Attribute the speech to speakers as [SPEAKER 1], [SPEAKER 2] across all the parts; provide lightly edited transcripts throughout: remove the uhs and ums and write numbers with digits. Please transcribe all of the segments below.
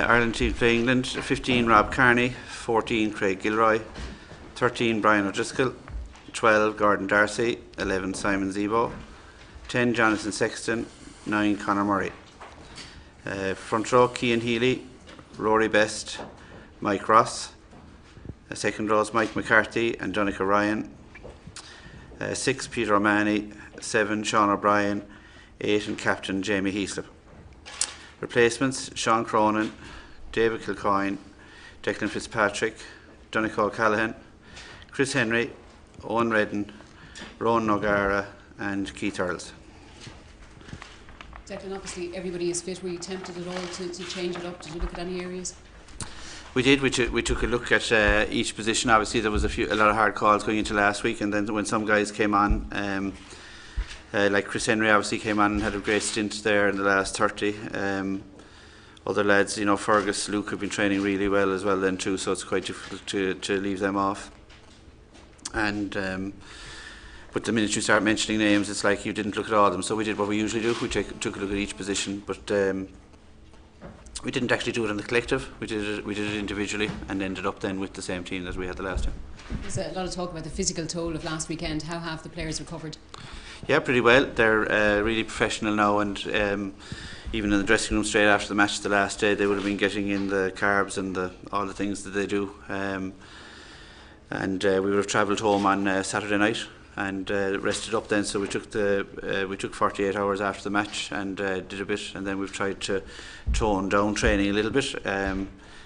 [SPEAKER 1] Ireland team play England: 15 Rob Kearney, 14 Craig Gilroy, 13 Brian O'Driscoll, 12 Gordon Darcy, 11 Simon Zebo, 10 Jonathan Sexton, 9 Conor Murray. Front row: Cian Healy, Rory Best, Mike Ross. Second rows: Mike McCarthy and Donica Ryan. 6 Peter O'Mahony, 7 Sean O'Brien, 8 and captain Jamie Heaslip. Replacements: Sean Cronin, David Kilcoyne, Declan Fitzpatrick, Donica O'Callaghan, Chris Henry, Owen Redden, Rowan O'Gara and Keith Earls.
[SPEAKER 2] Declan, obviously everybody is fit. Were you tempted at all to change it up? Did you look at any areas?
[SPEAKER 1] We did. We took a look at each position. Obviously, there was a lot of hard calls going into last week, and then when some guys came on, like Chris Henry, obviously came on and had a great stint there in the last 30. Other lads, Fergus, Luke have been training really well as well then too, so it's quite difficult to leave them off. And but the minute you start mentioning names, it's like you didn't look at all of them. So we did what we usually do. We took a look at each position, but we didn't actually do it in the collective. We did it individually, and ended up then with the same team as we had the last time.
[SPEAKER 2] There's a lot of talk about the physical toll of last weekend. How have the players recovered?
[SPEAKER 1] Yeah, pretty well. They're really professional now, and even in the dressing room straight after the match the last day, they would have been getting in the carbs and all the things that they do. And we would have travelled home on Saturday night and rested up then. So we took 48 hours after the match and did a bit, and then we've tried to tone down training a little bit.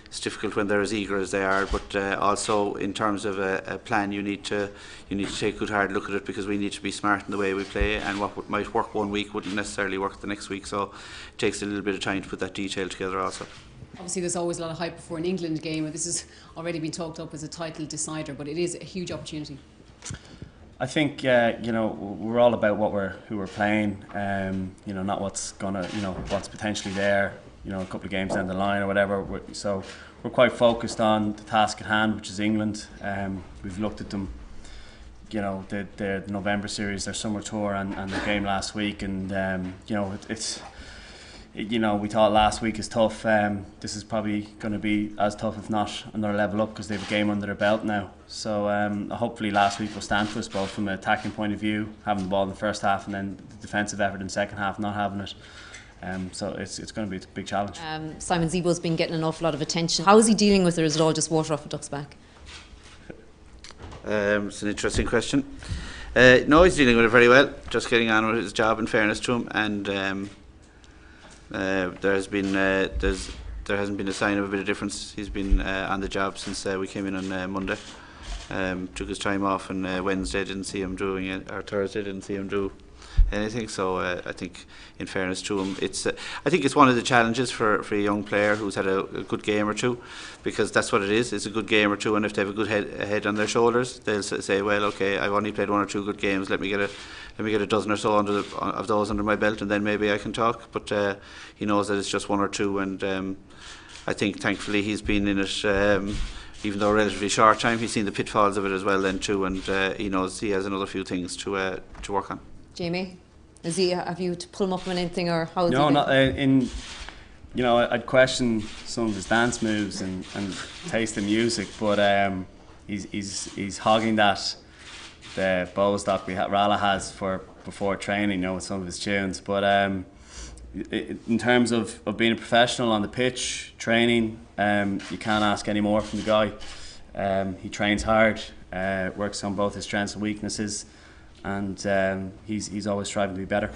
[SPEAKER 1] It's difficult when they're as eager as they are, but also in terms of a plan, you need to take a good hard look at it, because we need to be smart in the way we play, and what might work one week wouldn't necessarily work the next week. So it takes a little bit of time to put that detail together also.
[SPEAKER 2] Obviously there's always a lot of hype before an England game, and this has already been talked up as a title decider, but it is a huge opportunity.
[SPEAKER 3] I think we're all about who we're playing, not what's what's potentially there, a couple of games down the line or whatever. So we're quite focused on the task at hand, which is England. We've looked at them, the November series, their summer tour, and the game last week, and we thought last week is tough. This is probably going to be as tough, if not another level up, because they have a game under their belt now. So hopefully last week will stand for us, both from an attacking point of view, having the ball in the first half, and then the defensive effort in the second half, not having it. So it's going to be a big challenge.
[SPEAKER 4] Simon Zebo's been getting an awful lot of attention. How is he dealing with it? Or is it all just water off a duck's back?
[SPEAKER 1] It's an interesting question. No, he's dealing with it very well. Just getting on with his job, in fairness to him, and there hasn't been a sign of a bit of difference. He's been on the job since we came in on Monday. Took his time off, and Wednesday didn't see him doing it, or Thursday didn't see him do anything. So I think, in fairness to him, I think it's one of the challenges for a young player who's had a good game or two, because that's what it is. It's a good game or two, and if they have a good head on their shoulders, they'll say, well, okay, I've only played 1 or 2 good games. Let me get a dozen or so of those under my belt, and then maybe I can talk. But he knows that it's just 1 or 2, and I think thankfully he's been in it. Even though a relatively short time, he's seen the pitfalls of it as well then too, and he knows he has another few things to work on.
[SPEAKER 4] Jamie, have you to pull him up on anything, or how is he?
[SPEAKER 3] No, not I'd question some of his dance moves and taste in music, but he's hogging that the Bostock Rala has for before training, with some of his tunes. But in terms of being a professional on the pitch, training, you can't ask any more from the guy. He trains hard, works on both his strengths and weaknesses, and he's always striving to be better.